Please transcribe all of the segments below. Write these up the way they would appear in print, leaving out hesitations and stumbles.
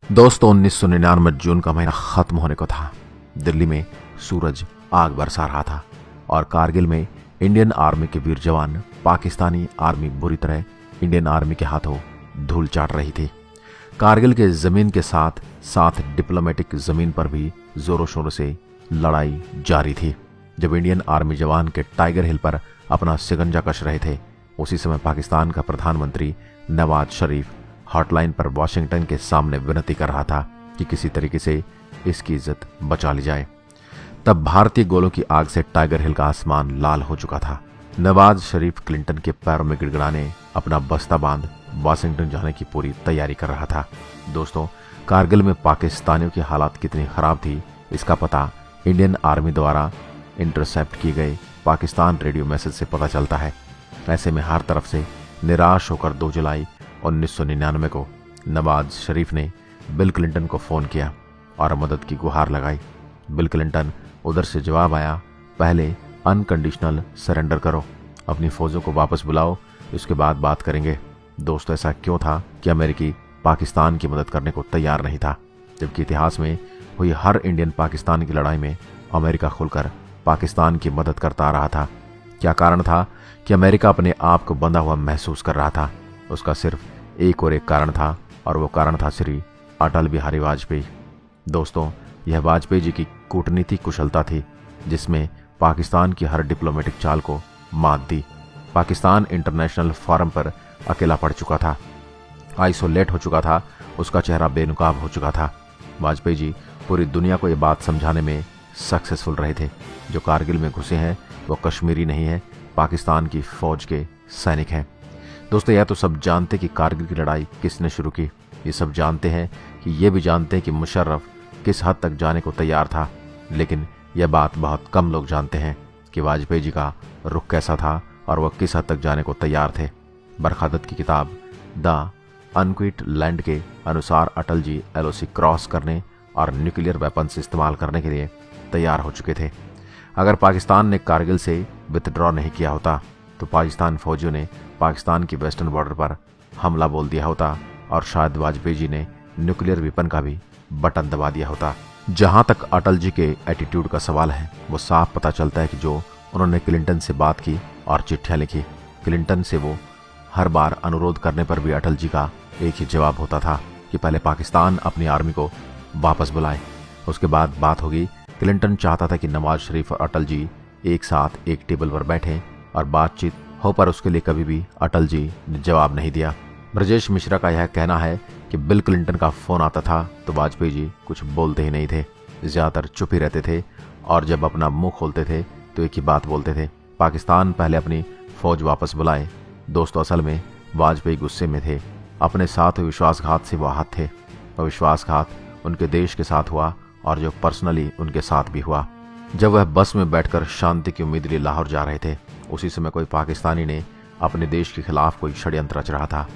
दोस्तों 1999 जून का महीना खत्म होने को था। दिल्ली में सूरज आग बरसा रहा था और कारगिल में इंडियन आर्मी के वीर जवान पाकिस्तानी आर्मी बुरी तरह इंडियन आर्मी के हाथों धूल चाट रही थी। कारगिल के जमीन के साथ साथ डिप्लोमेटिक जमीन पर भी जोरों शोरों से लड़ाई जारी थी। जब इंडियन आर्मी जवान के टाइगर हिल पर अपना शिकंजा कस रहे थे, उसी समय पाकिस्तान का प्रधानमंत्री नवाज शरीफ हॉटलाइन पर वाशिंगटन के सामने विनती कर रहा था कि किसी तरीके से इसकी इज्जत बचा ली जाए। तब भारतीय गोलों की आग से टाइगर हिल का आसमान लाल हो चुका था। नवाज शरीफ क्लिंटन के पैरों में गिड़गिड़ाने अपना बस्ता बांध वाशिंगटन जाने की पूरी तैयारी कर रहा था। दोस्तों, कारगिल में पाकिस्तानियों की हालात कितनी खराब थी, इसका पता इंडियन आर्मी द्वारा इंटरसेप्ट किए गए पाकिस्तान रेडियो मैसेज से पता चलता है। ऐसे में हर तरफ से निराश होकर 2 जुलाई 1999 को नवाज शरीफ ने बिल क्लिंटन को फ़ोन किया और मदद की गुहार लगाई। बिल क्लिंटन उधर से जवाब आया, पहले अनकंडीशनल सरेंडर करो, अपनी फौजों को वापस बुलाओ, इसके बाद बात करेंगे। दोस्तों, ऐसा क्यों था कि अमेरिकी पाकिस्तान की मदद करने को तैयार नहीं था, जबकि इतिहास में हुई हर इंडियन पाकिस्तान की लड़ाई में अमेरिका खुलकर पाकिस्तान की मदद करता आ रहा था। क्या कारण था कि अमेरिका अपने आप को बंधा हुआ महसूस कर रहा था? उसका सिर्फ एक और एक कारण था, और वो कारण था श्री अटल बिहारी वाजपेयी। दोस्तों, यह वाजपेयी जी की कूटनीतिक कुशलता थी जिसमें पाकिस्तान की हर डिप्लोमेटिक चाल को मात दी। पाकिस्तान इंटरनेशनल फोरम पर अकेला पड़ चुका था, आइसोलेट हो चुका था, उसका चेहरा बेनकाब हो चुका था। वाजपेयी जी पूरी दुनिया को ये बात समझाने में सक्सेसफुल रहे थे, जो कारगिल में घुसे हैं वो कश्मीरी नहीं है, पाकिस्तान की फौज के सैनिक हैं। दोस्तों, यह तो सब जानते कि कारगिल की लड़ाई किसने शुरू की, ये सब जानते हैं कि ये भी जानते हैं कि मुशर्रफ किस हद तक जाने को तैयार था, लेकिन यह बात बहुत कम लोग जानते हैं कि वाजपेयी जी का रुख कैसा था और वह किस हद तक जाने को तैयार थे। बरखादत की किताब द अनक्विट लैंड के अनुसार अटल जी LOC क्रॉस करने और न्यूक्लियर वेपन्स इस्तेमाल करने के लिए तैयार हो चुके थे। अगर पाकिस्तान ने कारगिल से विथड्रॉ नहीं किया होता तो पाकिस्तान फौजियों ने पाकिस्तान की वेस्टर्न बॉर्डर पर हमला बोल दिया होता और शायद वाजपेयी जी ने न्यूक्लियर वेपन का भी बटन दबा दिया होता। जहां तक अटल जी के एटीट्यूड का सवाल है, वो साफ पता चलता है कि जो उन्होंने क्लिंटन से बात की और चिट्ठियां लिखी, क्लिंटन से वो हर बार अनुरोध करने पर भी अटल जी का एक ही जवाब होता था कि पहले पाकिस्तान अपनी आर्मी को वापस बुलाए, उसके बाद बात होगी। क्लिंटन चाहता था कि नवाज शरीफ और अटल जी एक साथ एक टेबल पर बैठें और बातचीत हो, पर उसके लिए कभी भी अटल जी ने जवाब नहीं दिया। ब्रजेश मिश्रा का यह कहना है कि बिल क्लिंटन का फोन आता था तो वाजपेयी जी कुछ बोलते ही नहीं थे, ज्यादातर चुप ही रहते थे, और जब अपना मुंह खोलते थे तो एक ही बात बोलते थे, पाकिस्तान पहले अपनी फौज वापस बुलाए। दोस्तों, असल में वाजपेयी गुस्से में थे, अपने साथ हुए विश्वासघात से वो आहत थे। वह विश्वासघात उनके देश के साथ हुआ और जो पर्सनली उनके साथ भी हुआ। जब वह बस में बैठकर शांति की उम्मीद लिए लाहौर जा रहे थे, उसी समय कोई पाकिस्तानी ने अपने देश के खिलाफ कोई षड्यंत्र रच रहा था।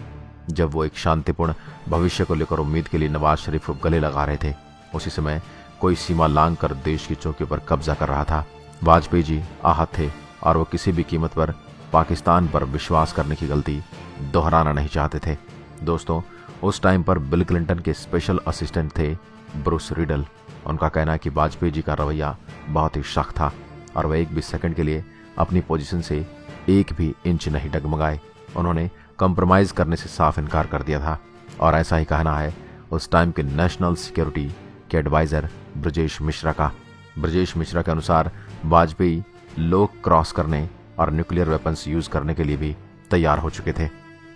जब वो एक शांतिपूर्ण भविष्य को लेकर उम्मीद के लिए नवाज शरीफ को गले लगा रहे थे, उसी समय कोई सीमा लांघ कर देश की चौकी पर कब्जा कर रहा था। वाजपेयी जी आहत थे और वो किसी भी कीमत पर पाकिस्तान पर विश्वास करने की गलती दोहराना नहीं चाहते थे। दोस्तों, उस टाइम पर बिल क्लिंटन के स्पेशल असिस्टेंट थे ब्रूस रिडल। उनका कहना है कि वाजपेयी जी का रवैया बहुत ही सख्त था और वह एक भी सेकंड के लिए अपनी पोजीशन से एक भी इंच नहीं डगमगाए। उन्होंने कंप्रोमाइज करने से साफ इनकार कर दिया था, और ऐसा ही कहना है उस टाइम के नेशनल सिक्योरिटी के एडवाइजर ब्रजेश मिश्रा का। ब्रजेश मिश्रा के अनुसार वाजपेयी लोग क्रॉस करने और न्यूक्लियर वेपन्स यूज करने के लिए भी तैयार हो चुके थे।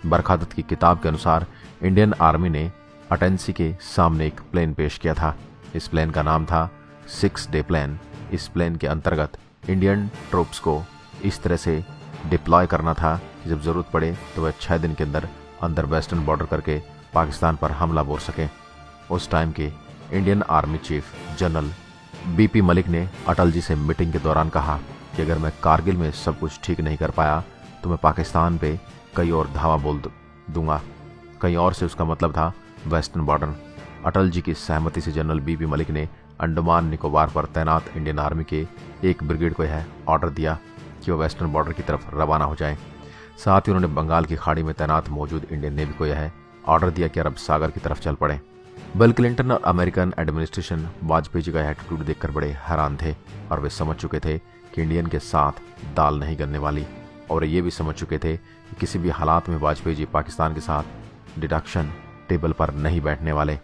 बरखादत की किताब के अनुसार इंडियन आर्मी ने अटेंसी के सामने एक प्लेन पेश किया था। इस प्लेन का नाम था 6 डे प्लान। इस प्लेन के अंतर्गत इंडियन ट्रूप्स को इस तरह से डिप्लॉय करना था कि जब जरूरत पड़े तो वह 6 दिन के अंदर वेस्टर्न बॉर्डर करके पाकिस्तान पर हमला बोल सके। उस टाइम के Indian army chief general BP Malik ने अटल जी से मीटिंग के दौरान कहा कि अगर मैं कारगिल में सब कुछ ठीक नहीं कर पाया तो मैं पाकिस्तान पे कई और धावा बोल दूंगा। कहीं और से उसका मतलब था वेस्टर्न बॉर्डर। अटल जी की सहमति से जनरल BP मलिक ने अंडमान निकोबार पर तैनात इंडियन आर्मी के एक ब्रिगेड को यह ऑर्डर दिया कि वह वेस्टर्न बॉर्डर की तरफ रवाना हो जाएं। साथ ही उन्होंने बंगाल की खाड़ी में तैनात मौजूद इंडियन नेवी को यह ऑर्डर दिया कि अरब सागर की तरफ चल पड़े। बिल क्लिंटन और अमेरिकन एडमिनिस्ट्रेशन वाजपेयी जी का एटीट्यूड देखकर बड़े हैरान थे और वे समझ चुके थे कि इंडियन के साथ दाल नहीं गलने वाली, और ये भी समझ चुके थे कि किसी भी हालात में वाजपेयी जी पाकिस्तान के साथ डिडक्शन टेबल पर नहीं बैठने वाले।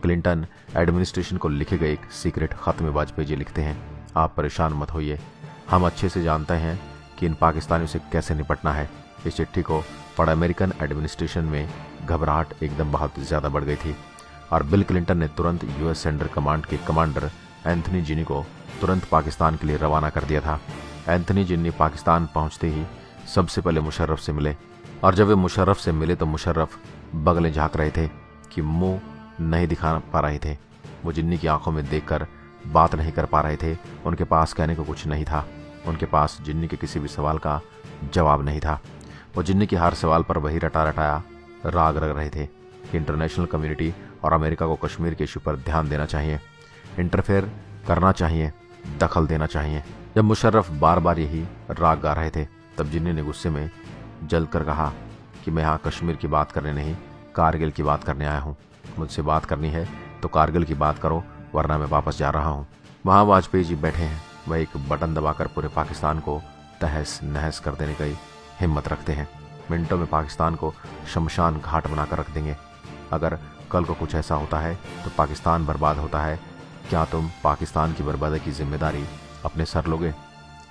क्लिंटन एडमिनिस्ट्रेशन को लिखे गए एक सीक्रेट खत में वाजपेयी जी लिखते हैं, आप परेशान मत होइए, हम अच्छे से जानते हैं कि इन पाकिस्तानियों से कैसे निपटना है। इस चिट्ठी को पढ़ अमेरिकन एडमिनिस्ट्रेशन में घबराहट एकदम बहुत ज़्यादा बढ़ गई थी और बिल क्लिंटन ने तुरंत यूएस सेंट्रल कमांड के कमांडर एंथनी जिनी को तुरंत पाकिस्तान के लिए रवाना कर दिया था। एंथनी जिनी पाकिस्तान पहुंचते ही सबसे पहले मुशर्रफ से मिले और जब वे मुशर्रफ से मिले तो मुशर्रफ बगलें झाँक रहे थे कि मुंह नहीं दिखा पा रहे थे। वो जिन्नी की आंखों में देखकर बात नहीं कर पा रहे थे। उनके पास कहने को कुछ नहीं था। उनके पास जिन्नी के किसी भी सवाल का जवाब नहीं था। वो जिन्नी के हर सवाल पर वही रटा रटाया राग रग रहे थे कि इंटरनेशनल कम्युनिटी और अमेरिका को कश्मीर के इशू पर ध्यान देना चाहिए, इंटरफेयर करना चाहिए, दखल देना चाहिए। जब मुशर्रफ बार बार यही राग गा रहे थे तब जिन्नी ने गुस्से में जल्द कर कहा कि मैं यहाँ कश्मीर की बात करने नहीं, कारगिल की बात करने आया हूँ। मुझसे बात करनी है तो कारगिल की बात करो, वरना मैं वापस जा रहा हूँ। वहाँ वाजपेयी जी बैठे हैं, वह एक बटन दबाकर पूरे पाकिस्तान को तहस नहस कर देने की हिम्मत रखते हैं। मिनटों में पाकिस्तान को शमशान घाट बनाकर रख देंगे। अगर कल को कुछ ऐसा होता है तो पाकिस्तान बर्बाद होता है, क्या तुम पाकिस्तान की बर्बादी की जिम्मेदारी अपने सर लोगे?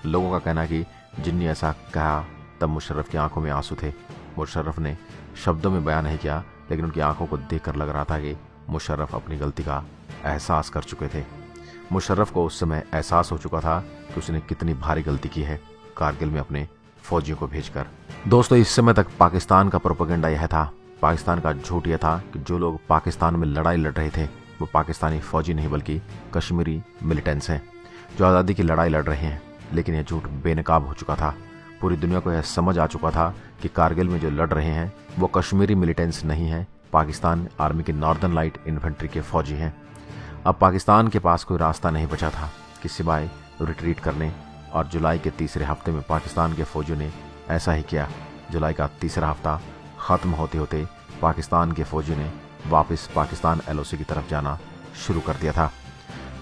लोगों का कहना कि जिन्नी ऐसा कहा तब मुशर्रफ की आंखों में आंसू थे। मुशर्रफ ने शब्दों में बयान नहीं किया, लेकिन उनकी आंखों को देखकर लग रहा था कि मुशर्रफ अपनी गलती का एहसास कर चुके थे। मुशर्रफ को उस समय एहसास हो चुका था कि उसने कितनी भारी गलती की है कारगिल में अपने फौजियों को भेजकर। दोस्तों, इस समय तक पाकिस्तान का प्रोपेगेंडा यह था, पाकिस्तान का झूठ यह था कि जो लोग पाकिस्तान में लड़ाई लड़ रहे थे वो पाकिस्तानी फौजी नहीं बल्कि कश्मीरी मिलिटेंट्स हैं जो आज़ादी की लड़ाई लड़ रहे हैं। लेकिन यह झूठ बेनकाब हो चुका था। पूरी दुनिया को यह समझ आ चुका था कि कारगिल में जो लड़ रहे हैं वो कश्मीरी मिलिटेंट्स नहीं हैं, पाकिस्तान आर्मी के नॉर्दर्न लाइट इन्फेंट्री के फौजी हैं। अब पाकिस्तान के पास कोई रास्ता नहीं बचा था कि सिवाय रिट्रीट करने, और जुलाई के तीसरे हफ्ते में पाकिस्तान के फौजियों ने ऐसा ही किया। जुलाई का तीसरा हफ्ता ख़त्म होते होते पाकिस्तान के फौजियों ने वापस पाकिस्तान एलओसी की तरफ जाना शुरू कर दिया था।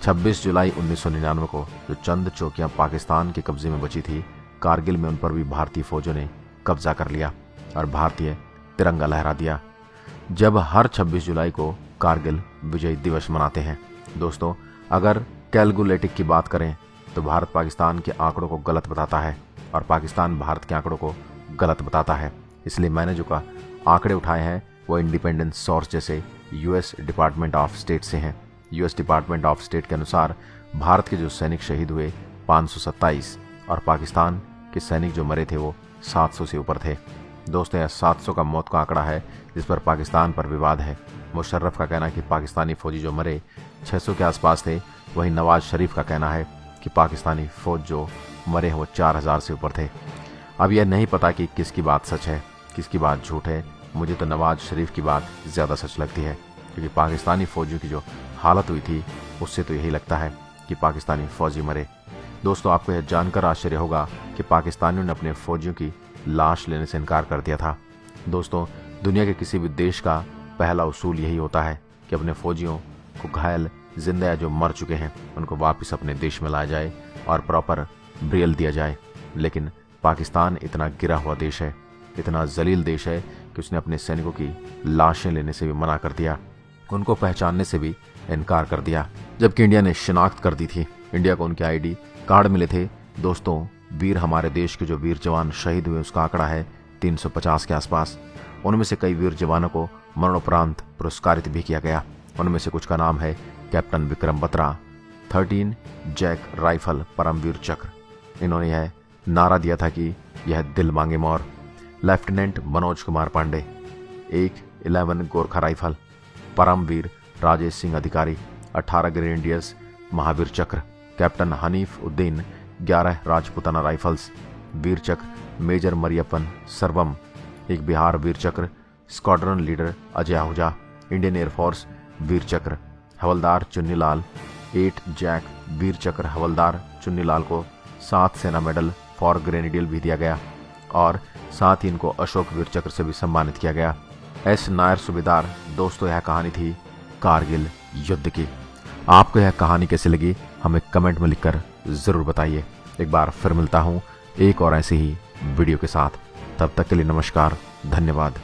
26 जुलाई 1999 को जो चंद चौकियां पाकिस्तान के कब्जे में बची थी, कारगिल में उन पर भी भारतीय फौजों ने कब्जा कर लिया और भारतीय तिरंगा लहरा दिया। जब हर 26 जुलाई को कारगिल विजय दिवस मनाते हैं। दोस्तों, अगर कैलकुलेटिक की बात करें तो भारत पाकिस्तान के आंकड़ों को गलत बताता है और पाकिस्तान भारत के आंकड़ों को गलत बताता है। इसलिए मैंने जो आंकड़े उठाए हैं वो इंडिपेंडेंट सोर्स जैसे यूएस डिपार्टमेंट ऑफ स्टेट से हैं। यूएस डिपार्टमेंट ऑफ स्टेट के अनुसार भारत के जो सैनिक शहीद हुए 527 और पाकिस्तान के सैनिक जो मरे थे वो 700 से ऊपर थे। दोस्तों, यह 700 का मौत का आंकड़ा है जिस पर पाकिस्तान पर विवाद है। मुशर्रफ का कहना है कि पाकिस्तानी फौजी जो मरे 600 के आसपास थे, वहीं नवाज शरीफ का कहना है कि पाकिस्तानी फौज जो मरे हैं वो 4000 से ऊपर थे। अब यह नहीं पता कि किसकी बात सच है, किसकी बात झूठ है। मुझे तो नवाज शरीफ की बात ज़्यादा सच लगती है, क्योंकि पाकिस्तानी फौजियों की जो हालत हुई थी उससे तो यही लगता है कि पाकिस्तानी फौजी मरे। दोस्तों, आपको यह जानकर आश्चर्य होगा कि पाकिस्तानियों ने अपने फौजियों की लाश लेने से इनकार कर दिया था। दोस्तों, दुनिया के किसी भी देश का पहला उसूल यही होता है कि अपने फौजियों को घायल, जिंदा या जो मर चुके हैं उनको वापस अपने देश में लाया जाए और प्रॉपर ब्रियल दिया जाए। लेकिन पाकिस्तान इतना गिरा हुआ देश है, इतना जलील देश है कि उसने अपने सैनिकों की लाशें लेने से भी मना कर दिया, उनको पहचानने से भी इनकार कर दिया, जबकि इंडिया ने शिनाख्त कर दी थी। इंडिया को उनके आईडी कार्ड मिले थे। दोस्तों, वीर हमारे देश के जो वीर जवान शहीद हुए उसका आंकड़ा है 350 के आसपास। उनमें से कई वीर जवानों को मरणोपरांत पुरस्कारित भी किया गया। उनमें से कुछ का नाम है captain Vikram Batra, 13 JAK rifle Param Vir Chakra. इन्होंने यह नारा दिया था कि यह दिल मांगे more. Lieutenant Manoj Kumar Pandey, 11 Gorkha rifle Paramvir Rajesh Singh Adhikari, 18 grenadiers Mahavir Chakra. Captain Hanif Uddin, 11 Rajputana rifles Vir Chakra major Mariappan Sarvam, एक Bihar Vir Chakra squadron leader Ajay Ahuja. Indian air force Vir Chakra हवलदार चुन्नीलाल, 8 जैक वीर चक्र हवलदार चुन्नीलाल को 7 सेना मेडल फॉर ग्रेनेडियल भी दिया गया और साथ ही इनको अशोक वीर चक्र से भी सम्मानित किया गया। एस नायर सूबेदार। दोस्तों, यह कहानी थी कारगिल युद्ध की। आपको यह कहानी कैसी लगी हमें कमेंट में लिखकर जरूर बताइए। एक बार फिर मिलता हूँ एक और ऐसी ही वीडियो के साथ। तब तक के लिए नमस्कार, धन्यवाद।